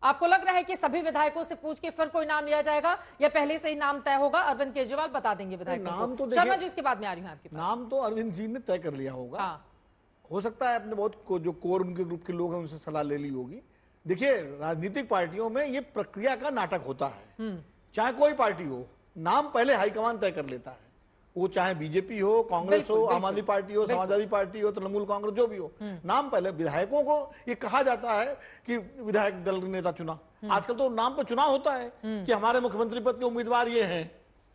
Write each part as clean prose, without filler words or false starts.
आपको लग रहा है कि सभी विधायकों से पूछ के फिर कोई नाम लिया जाएगा या पहले से ही नाम तय होगा? अरविंद केजरीवाल बता देंगे विधायकों नाम को। तो शर्मा जी, इसके बाद में आ रही हूं आपके पास। नाम तो अरविंद जी ने तय कर लिया होगा। हाँ। हो सकता है अपने बहुत जो कोर उनके ग्रुप के लोग हैं उनसे सलाह ले ली होगी। देखिए, राजनीतिक पार्टियों में ये प्रक्रिया का नाटक होता है। चाहे कोई पार्टी हो, नाम पहले हाईकमान तय कर लेता है। वो चाहे बीजेपी हो, कांग्रेस हो, आम आदमी पार्टी हो, समाजवादी पार्टी हो, तृणमूल कांग्रेस, जो भी हो, नाम पहले। विधायकों को ये कहा जाता है कि विधायक दल नेता चुना। आजकल तो नाम पर चुनाव होता है कि हमारे मुख्यमंत्री पद के उम्मीदवार ये हैं,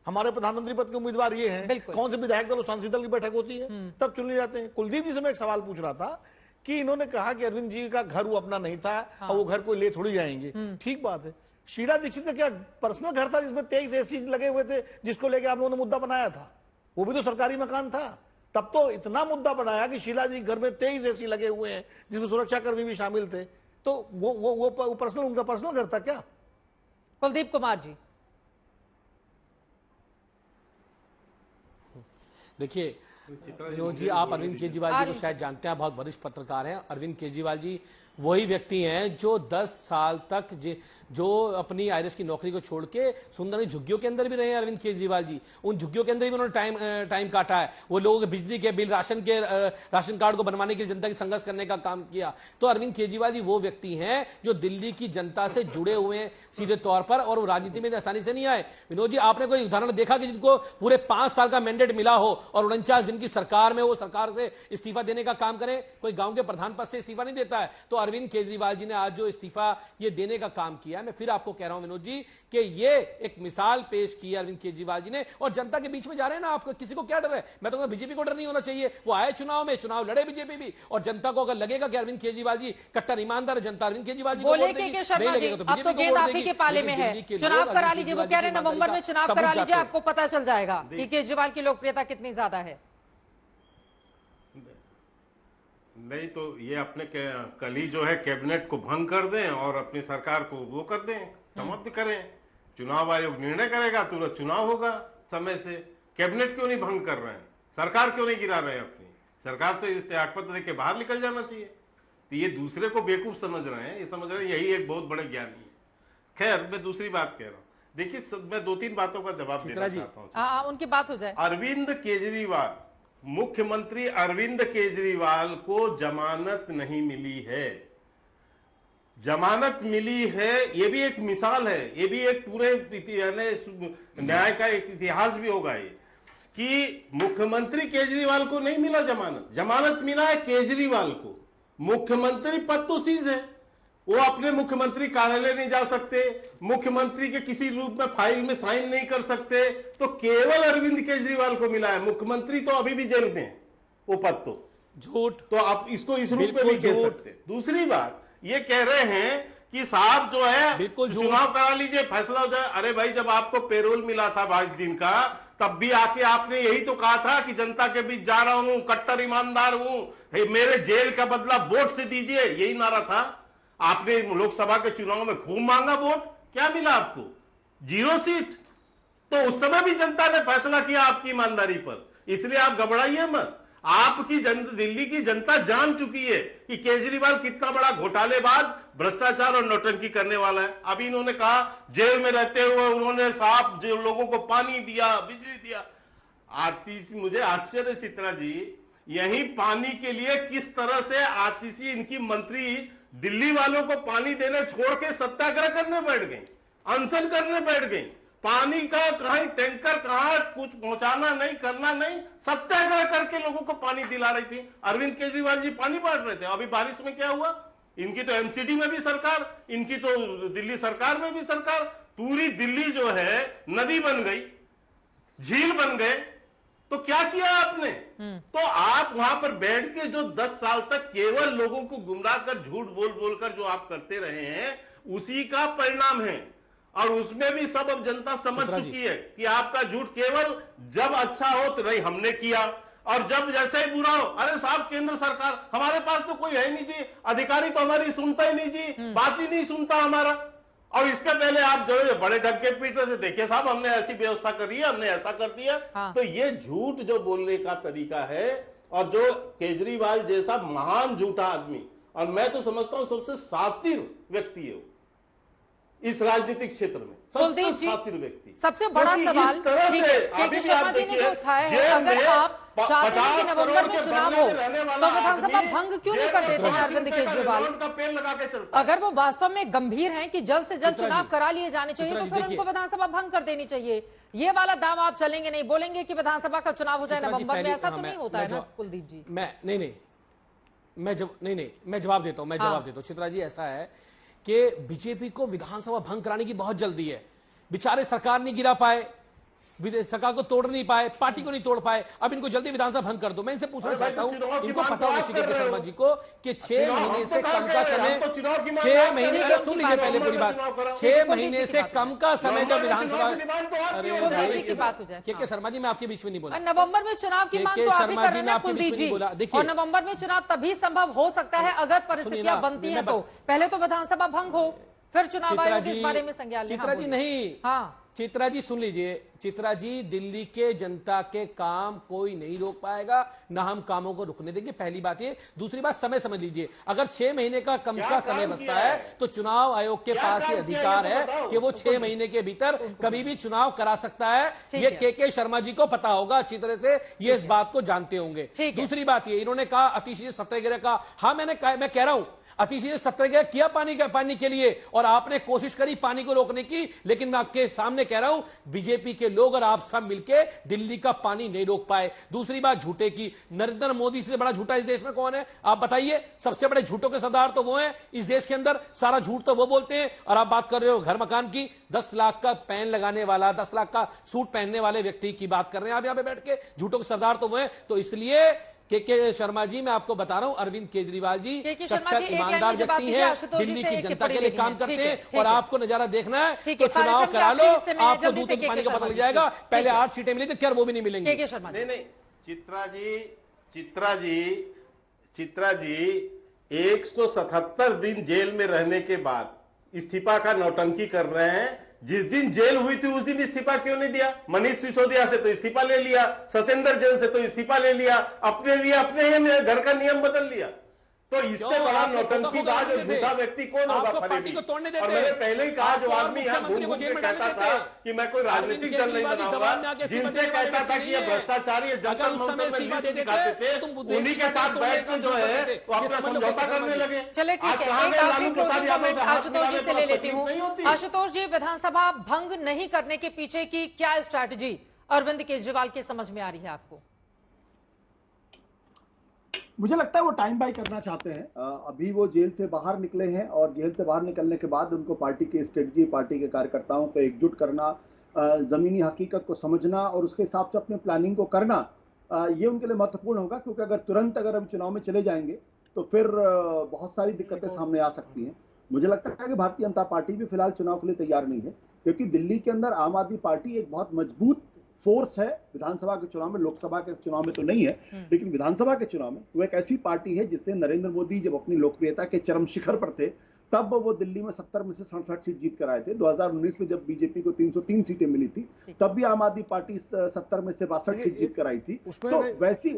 हमारे प्रधानमंत्री पद के उम्मीदवार ये हैं, कौन से विधायक दल और सांसद दल की बैठक होती है, तब चुन लिए जाते हैं। कुलदीप जी से मैं एक सवाल पूछ रहा था कि इन्होंने कहा कि अरविंद जी का घर वो अपना नहीं था और वो घर कोई ले थोड़ी जाएंगे। ठीक बात है। शीला दीक्षित का क्या पर्सनल घर था जिसमें 23 एसी लगे हुए थे, जिसको लेके आप लोगों ने मुद्दा बनाया था? वो भी तो सरकारी मकान था। तब तो इतना मुद्दा बनाया कि शीला जी घर में 23 एसी लगे हुए हैं, जिसमें सुरक्षाकर्मी भी शामिल थे। तो वो पर्सनल, उनका पर्सनल घर था क्या? कुलदीप कुमार जी, देखिए विनोद जी, आप अरविंद केजरीवाल जी को शायद जानते हैं, बहुत वरिष्ठ पत्रकार हैं। अरविंद केजरीवाल जी वही व्यक्ति हैं जो 10 साल तक जो अपनी आईआरएस की नौकरी को छोड़ के सुंदर झुग्गियों के अंदर भी रहे हैं। अरविंद केजरीवाल जी उन झुग्गियों के अंदर भी उन्होंने टाइम काटा है। वो लोगों के बिजली के बिल, राशन कार्ड को बनवाने के लिए जनता की संघर्ष करने का काम किया। तो अरविंद केजरीवाल जी वो व्यक्ति हैं जो दिल्ली की जनता से जुड़े हुए हैं सीधे तौर पर, और वो राजनीति में आसानी से नहीं आए। विनोद जी, आपने कोई उदाहरण देखा कि जिनको पूरे 5 साल का मैंडेट मिला हो और 49 दिन की सरकार में वो सरकार से इस्तीफा देने का काम करें? कोई गांव के प्रधान पद से इस्तीफा नहीं देता है। तो अरविंद केजरीवाल जी ने आज जो इस्तीफा ये देने का काम किया, मैं फिर आपको कह रहा हूं विनोद जी कि ये एक मिसाल पेश की अरविंद केजरीवाल जी ने, और जनता के बीच में जा रहे हैं ना। आपको किसी को क्या डर है? मैं तो कहूं बीजेपी को डर नहीं होना चाहिए। वो आए चुनाव में, चुनाव लड़े बीजेपी भी, और जनता को अगर लगेगा कि अरविंद केजरीवाल जी कट्टर ईमानदार है, जनता अरविंद केजरीवाल जी को वोट देगी। नहीं लगेगा तो बीजेपी को वोट देगी। के पाले में है, चुनाव करा लीजिए। वो कह रहे हैं नवंबर में चुनाव करा लीजिए, आपको पता चल जाएगा कि केजरीवाल की लोकप्रियता कितनी ज्यादा है। नहीं तो ये अपने कल ही जो है कैबिनेट को भंग कर दें और अपनी सरकार को वो कर दें, समाप्त करें। चुनाव आयोग निर्णय करेगा, तुरंत चुनाव होगा समय से। कैबिनेट क्यों नहीं भंग कर रहे हैं? सरकार क्यों नहीं गिरा रहे हैं? अपनी सरकार से त्याग पत्र देके बाहर निकल जाना चाहिए। तो ये दूसरे को बेवकूफ समझ रहे हैं, ये समझ रहे हैं यही एक बहुत बड़े ज्ञानी है। खैर, मैं दूसरी बात कह रहा हूँ। देखिए, मैं 2-3 बातों का जवाब देना चाहता हूँ। उनकी बात हो जाए। अरविंद केजरीवाल, मुख्यमंत्री अरविंद केजरीवाल को जमानत नहीं मिली है। जमानत मिली है, ये भी एक मिसाल है, ये भी एक पूरे न्याय का एक इतिहास भी होगा ये, कि मुख्यमंत्री केजरीवाल को नहीं मिला जमानत। जमानत मिला है केजरीवाल को। मुख्यमंत्री पद तो सीज है, वो अपने मुख्यमंत्री कार्यालय नहीं जा सकते, मुख्यमंत्री के किसी रूप में फाइल में साइन नहीं कर सकते। तो केवल अरविंद केजरीवाल को मिला है। मुख्यमंत्री तो अभी भी जेल में है, वो पद तो झूठ। तो आप इसको इस रूप में भी कह सकते। दूसरी बात ये कह रहे हैं कि साहब जो है चुनाव करा लीजिए, फैसला हो जाए। अरे भाई, जब आपको पेरोल मिला था 22 दिन का, तब भी आके आपने यही तो कहा था कि जनता के बीच जा रहा हूं, कट्टर ईमानदार हूं, मेरे जेल का बदला वोट से दीजिए, यही नारा था। आपने लोकसभा के चुनाव में खूब मांगा वोट, क्या मिला आपको? 0 सीट। तो उस समय भी जनता ने फैसला किया आपकी ईमानदारी पर, इसलिए आप घबराइए मत। आपकी दिल्ली की जनता जान चुकी है कि केजरीवाल कितना बड़ा घोटालेबाज, भ्रष्टाचार और नौटंकी करने वाला है। अभी इन्होंने कहा जेल में रहते हुए उन्होंने साफ लोगों को पानी दिया, बिजली दिया। आतिशी, मुझे आश्चर्य चित्रा जी, यही पानी के लिए किस तरह से आतिशी इनकी मंत्री दिल्ली वालों को पानी देने छोड़ के सत्याग्रह करने बैठ गई, अनशन करने बैठ गई। पानी का कहीं टैंकर, कहां कुछ पहुंचाना नहीं, करना नहीं, सत्याग्रह करके लोगों को पानी दिला रही थी। अरविंद केजरीवाल जी पानी बांट रहे थे। अभी बारिश में क्या हुआ? इनकी तो एमसीडी में भी सरकार, इनकी तो दिल्ली सरकार में भी सरकार। पूरी दिल्ली जो है नदी बन गई, झील बन गए। तो क्या किया आपने? तो आप वहां पर बैठ के जो 10 साल तक केवल लोगों को गुमराह कर, झूठ बोल बोलकर जो आप करते रहे हैं, उसी का परिणाम है। और उसमें भी सब अब जनता समझ चुकी है कि आपका झूठ केवल जब अच्छा हो तो नहीं हमने किया, और जब जैसे ही बुरा हो, अरे साहब केंद्र सरकार, हमारे पास तो कोई है नहीं जी, अधिकारी तो हमारी सुनता ही नहीं जी, बात ही नहीं सुनता हमारा। और इसके पहले आप जो है बड़े डंके पीट रहे थे, देखिए साहब हमने ऐसी व्यवस्था करी है, हमने ऐसा कर दिया। तो ये झूठ जो बोलने का तरीका है, और जो केजरीवाल जैसा महान झूठा आदमी, और मैं तो समझता हूं सबसे शातिर व्यक्ति है, इस राजनीतिक क्षेत्र में कुलदीप सबसे जी, शातिर व्यक्ति। सबसे बड़ा क्योंकि सवाल इस तरह ठीक से है, के शर्मा जी ने जो उठाया है, अगर आप चाहते हैं कि नवंबर में चुनाव हो तो विधानसभा भंग क्यों नहीं कर देते हैं अरविंद केजरीवाल? का पेड़ लगा के चलता है। अगर वो वास्तव में गंभीर हैं कि जल्द से जल्द चित्रा चुनाव जी, करा लिए जाने चाहिए चित्रा तो जी, फिर देखिए। उनको विधानसभा भंग कर देनी चाहिए। ये वाला दाम आप चलेंगे नहीं, बोलेंगे कि विधानसभा का चुनाव हो जाए चित्रा जी, नवंबर में, पहले- ऐसा हाँ, तो मैं- नहीं होता मैं है ना जवाब- कुलदीप जी? मैं जवाब देता हूं, जवाब देता हूं। चित्रा जी, ऐसा है कि बीजेपी को विधानसभा भंग कराने की बहुत जल्दी है। बेचारे सरकार नहीं गिरा पाए, सरकार को तोड़ नहीं पाए, पार्टी को नहीं तोड़ पाए, अब इनको जल्दी विधानसभा भंग कर दो। मैं इनसे पूछना अरे भाई, चाहता हूं, चुनाव की इनको मांग पता तो होना आप चाहिए कर के रहे शर्मा हो। जी को कि 6 चुनाव महीने हम से तो कम कह का रहे हैं, समय, हम तो चुनाव की मांग 6 आप महीने कर का रहे हो। सुन लीजिए पहले पूरी बात, चुनाव कराओ। 6 बिल्कुल महीने ठीक से बात कम है। का समय जब नवंबर में विधानसभा चुनाव की डिमांड तो आपकी हो जाएगी। की बात हो जाए। के शर्मा जी, मैं आपके बीच में नहीं बोला। और नवंबर में चुनाव की मांग के तो आप ही शर्मा कर जी, रहे मैं हैं आपके बीच कुलदीप में नहीं जी, बोला। देखिए, और नवंबर में चुनाव तभी संभव हो सकता है अगर परिस्थितियां ना, बनती हैं मैं तो पहले तो विधानसभा भंग हो, फिर चुनाव चित्रा आयोग जी, इस बारे में संज्ञान ले। चित्रा जी नहीं, हाँ चित्रा जी सुन लीजिए। चित्रा जी, दिल्ली के जनता के काम कोई नहीं रोक पाएगा, ना हम कामों को रुकने देंगे, पहली बात ये। दूसरी बात, समय समझ लीजिए, अगर 6 महीने का कम का समय बचता है तो चुनाव आयोग के पास ये अधिकार है कि वो 6 महीने के भीतर कभी भी चुनाव करा सकता है। ये के शर्मा जी को पता होगा, अच्छी तरह से ये इस बात को जानते होंगे। दूसरी बात ये, इन्होंने कहा अतिशीय सत्याग्रह का, हाँ मैं कह रहा हूं अतिशीय सत्याग्रह किया पानी के लिए, और आपने कोशिश करी पानी को रोकने की, लेकिन मैं आपके सामने कह रहा हूं बीजेपी के लोग और आप सब मिलके दिल्ली का पानी नहीं रोक पाए। दूसरी बात झूठे की, नरेंद्र मोदी से बड़ा झूठा इस देश में कौन है आप बताइए? सबसे बड़े झूठों के सरदार तो वो हैं इस देश के अंदर, सारा झूठ तो वो बोलते हैं। और आप बात कर रहे हो घर मकान की, 10 लाख का पैन लगाने वाला, 10 लाख का सूट पहनने वाले व्यक्ति की बात कर रहे हैं आप यहां पे बैठ के, झूठों के सरदार तो वो हैं। तो इसलिए के शर्मा जी, मैं आपको बता रहा हूं, अरविंद केजरीवाल जी कट्टर ईमानदार व्यक्ति हैं, दिल्ली की जनता के लिए काम करते हैं, और आपको नजारा देखना है तो चुनाव करा लो, आपको दूध के पानी का पता लग जाएगा। पहले 8 सीटें मिली थी, क्या वो भी नहीं मिलेंगी? नहीं, चित्रा जी 177 दिन जेल में रहने के बाद इस्तीफा का नौटंकी कर रहे हैं। जिस दिन जेल हुई थी उस दिन इस्तीफा क्यों नहीं दिया? मनीष सिसोदिया से तो इस्तीफा ले लिया, सत्येंद्र जैन से तो इस्तीफा ले लिया, अपने लिए अपने ही घर का नियम बदल लिया। तो इससे बड़ा नौटंकीबाज और झूठा व्यक्ति कौन होगा? पार्टी को तोड़ने देते। और मैंने पहले ही कहा, जो आदमी यहाँ घूम घूम के कहता था कि मैं कोई राजनीतिक दल नहीं बनाऊंगा, जिनसे कहता था कि ये भ्रष्टाचारी है, जनता में नीति दिखाते थे, उन्हीं के साथ बैठ कर जो है वो अपना समझौता करने लगे। चलिए ठीक है, एक आखिरी क्लोजिंग कमेंट आशुतोष जी से ले लेती हूँ। आशुतोष जी, विधानसभा भंग नहीं करने के पीछे की क्या स्ट्रैटेजी अरविंद केजरीवाल की समझ में आ रही है आपको? मुझे लगता है वो टाइम बाय करना चाहते हैं। अभी वो जेल से बाहर निकले हैं और जेल से बाहर निकलने के बाद उनको पार्टी की स्ट्रेटजी, पार्टी के कार्यकर्ताओं को एकजुट करना, जमीनी हकीकत को समझना और उसके हिसाब से अपने प्लानिंग को करना, ये उनके लिए महत्वपूर्ण होगा। क्योंकि अगर तुरंत अगर हम चुनाव में चले जाएंगे तो फिर बहुत सारी दिक्कतें सामने आ सकती हैं। मुझे लगता है कि भारतीय जनता पार्टी भी फिलहाल चुनाव के लिए तैयार नहीं है, क्योंकि दिल्ली के अंदर आम आदमी पार्टी एक बहुत मजबूत फोर्स है। विधानसभा के चुनाव में, लोकसभा के चुनाव में तो नहीं है, लेकिन विधानसभा के चुनाव में वो एक ऐसी पार्टी है जिससे नरेंद्र मोदी जब अपनी लोकप्रियता के चरम शिखर पर थे तब वो दिल्ली में 70 में से 67 सीट जीत कर आए थे। 2019 में जब बीजेपी को 303 सीटें मिली थी तब भी आम आदमी पार्टी 70 में से 62 सीट जीत कर आई थी। तो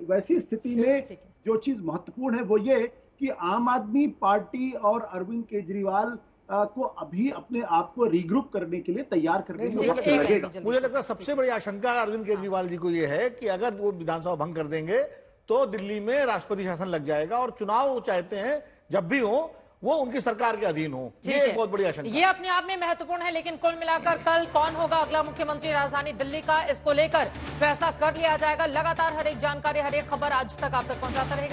वैसी स्थिति में जो चीज महत्वपूर्ण है वो ये कि आम आदमी पार्टी और अरविंद केजरीवाल को अभी अपने आप को रीग्रुप करने के लिए तैयार करने में वक्त लगेगा। मुझे लगता है सबसे बड़ी आशंका अरविंद केजरीवाल जी को यह है कि अगर वो विधानसभा भंग कर देंगे तो दिल्ली में राष्ट्रपति शासन लग जाएगा और चुनाव वो चाहते हैं जब भी हो वो उनकी सरकार के अधीन हो। ये एक बहुत बड़ी आशंका, ये अपने आप में महत्वपूर्ण है। लेकिन कुल मिलाकर कल कौन होगा अगला मुख्यमंत्री राजधानी दिल्ली का, इसको लेकर फैसला कर लिया जाएगा। लगातार हर एक जानकारी, हर एक खबर आज तक आप तक पहुंचाता रहेगा।